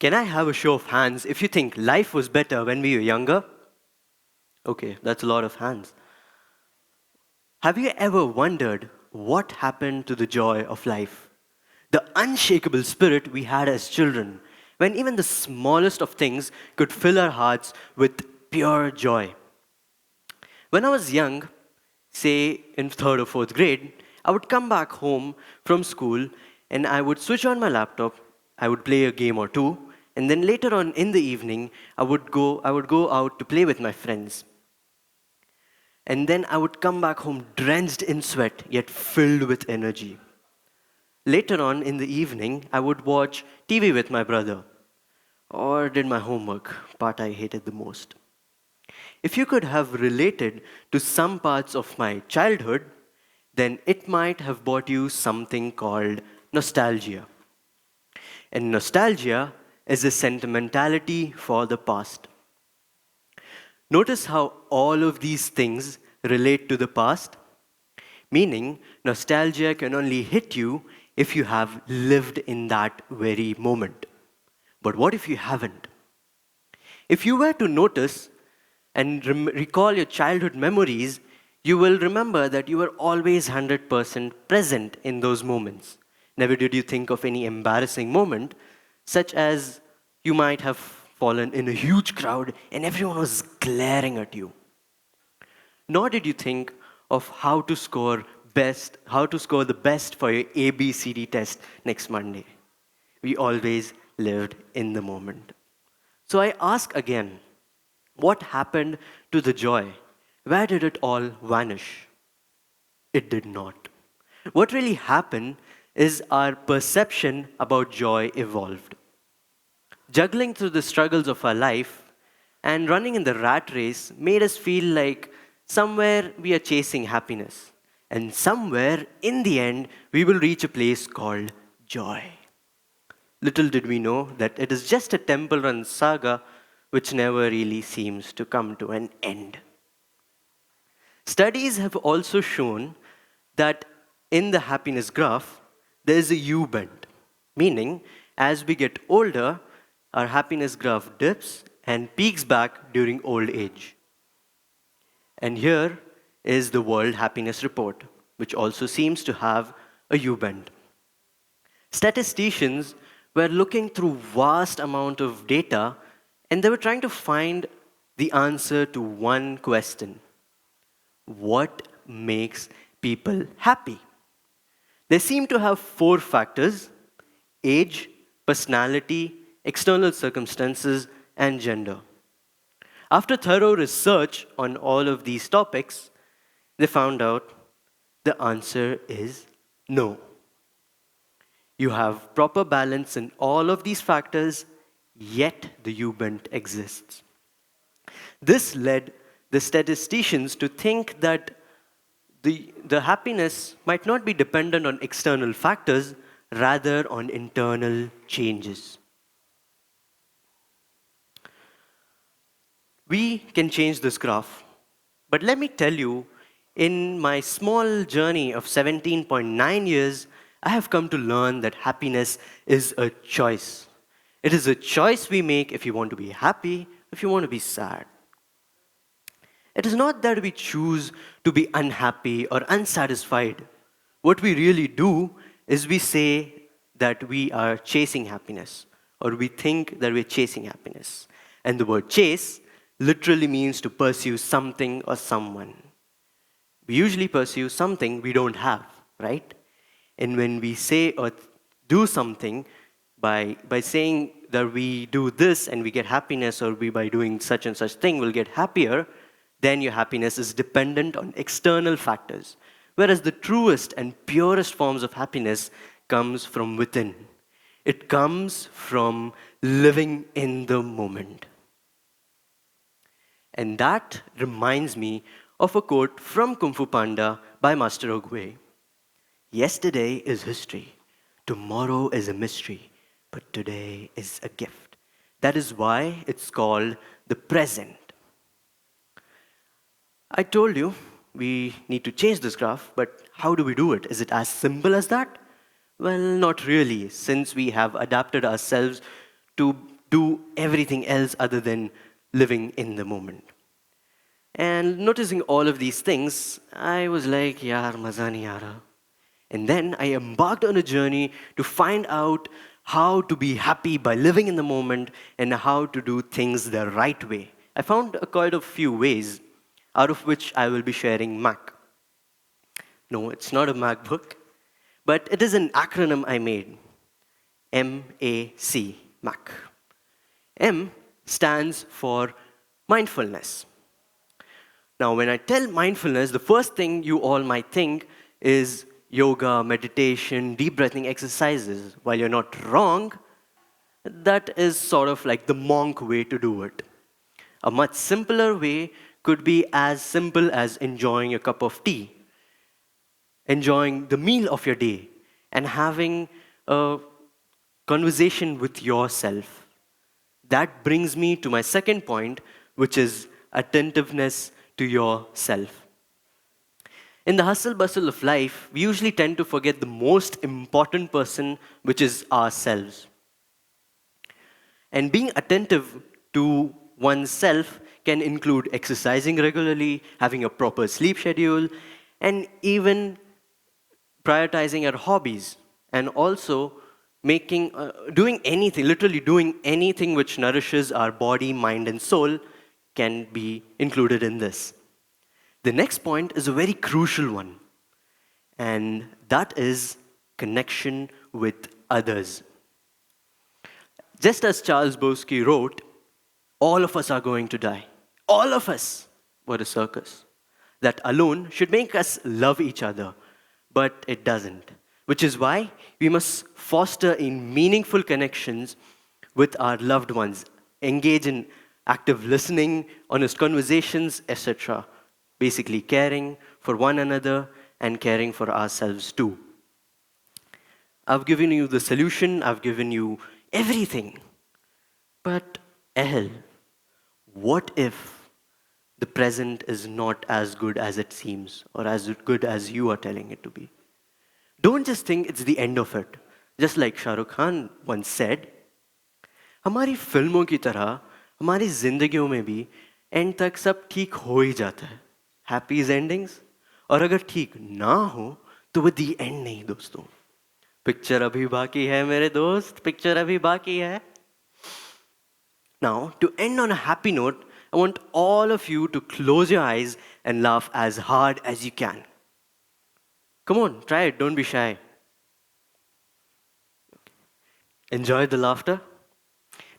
Can I have a show of hands if you think life was better when we were younger? Okay, that's a lot of hands. Have you ever wondered what happened to the joy of life? The unshakable spirit we had as children, when even the smallest of things could fill our hearts with pure joy. When I was young, say in third or fourth grade, I would come back home from school and I would switch on my laptop, I would play a game or two, and then later on in the evening, I would go out to play with my friends. And then I would come back home drenched in sweat, yet filled with energy. Later on in the evening, I would watch TV with my brother or did my homework, part I hated the most. If you could have related to some parts of my childhood, then it might have brought you something called nostalgia. And nostalgia is a sentimentality for the past. Notice how all of these things relate to the past, meaning nostalgia can only hit you if you have lived in that very moment. But what if you haven't? If you were to notice and recall your childhood memories, you will remember that you were always 100% present in those moments. Never did you think of any embarrassing moment, such as you might have fallen in a huge crowd and everyone was glaring at you. Nor did you think of how to score the best for your ABCD test next Monday. We always lived in the moment. So I ask again, what happened to the joy? Where did it all vanish? It did not. What really happened is our perception about joy evolved. Juggling through the struggles of our life and running in the rat race made us feel like somewhere we are chasing happiness. And somewhere in the end, we will reach a place called joy. Little did we know that it is just a temple run saga which never really seems to come to an end. Studies have also shown that in the happiness graph, there is a U bend, meaning as we get older, our happiness graph dips and peaks back during old age. And here is the World Happiness Report, which also seems to have a U bend. Statisticians were looking through vast amount of data and they were trying to find the answer to one question. What makes people happy? They seem to have four factors: age, personality, external circumstances, and gender. After thorough research on all of these topics, they found out the answer is no. You have proper balance in all of these factors, yet the U-bend exists. This led the statisticians to think that the happiness might not be dependent on external factors, rather on internal changes. We can change this graph, but let me tell you, in my small journey of 17.9 years, I have come to learn that happiness is a choice. It is a choice we make if you want to be happy, if you want to be sad. It is not that we choose to be unhappy or unsatisfied. What we really do is we say that we are chasing happiness, or we think that we're chasing happiness. And the word chase literally means to pursue something or someone. We usually pursue something we don't have, right? And when we say or do something, by saying that we do this and we get happiness, or by doing such and such thing we'll get happier, then your happiness is dependent on external factors. Whereas the truest and purest forms of happiness comes from within. It comes from living in the moment. And that reminds me of a quote from Kung Fu Panda by Master Oogway. Yesterday is history, tomorrow is a mystery, but today is a gift. That is why it's called the present. I told you we need to change this graph, but how do we do it? Is it as simple as that? Well, not really, since we have adapted ourselves to do everything else other than living in the moment. And noticing all of these things, I was like, yaar, maza nahi aa raha. And then I embarked on a journey to find out how to be happy by living in the moment and how to do things the right way. I found quite a few ways, out of which I will be sharing Mac. No, it's not a MacBook, but it is an acronym I made. MAC, Mac. M stands for mindfulness. Now, when I tell mindfulness, the first thing you all might think is yoga, meditation, deep breathing exercises. While you're not wrong, that is sort of like the monk way to do it. A much simpler way could be as simple as enjoying a cup of tea, enjoying the meal of your day, and having a conversation with yourself. That brings me to my second point, which is attentiveness to yourself. In the hustle bustle of life, we usually tend to forget the most important person, which is ourselves. And being attentive to oneself can include exercising regularly, having a proper sleep schedule, and even prioritizing our hobbies, and also doing anything, literally doing anything which nourishes our body, mind, and soul can be included in this. The next point is a very crucial one, and that is connection with others. Just as Charles Bukowski wrote, all of us are going to die. All of us. What a circus. That alone should make us love each other, but it doesn't. Which is why we must foster in meaningful connections with our loved ones, engage in active listening, honest conversations, etc. Basically caring for one another and caring for ourselves too. I've given you the solution, I've given you everything. But Ahal, what if the present is not as good as it seems or as good as you are telling it to be? Don't just think it's the end of it. Just like Shah Rukh Khan once said, हमारी फिल्मों की तरह हमारी जिंदगियों में भी and तक सब ठीक हो ही जाता है. Happy is endings. और अगर ठीक ना हो तो वो the end नहीं दोस्तों. Picture अभी बाकी है मेरे दोस्त, picture अभी बाकी है. Now, to end on a happy note, I want all of you to close your eyes and laugh as hard as you can. Come on, try it, don't be shy. Enjoy the laughter.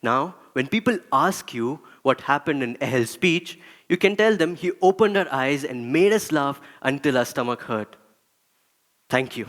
Now, when people ask you what happened in Ahal's speech, you can tell them he opened our eyes and made us laugh until our stomach hurt. Thank you.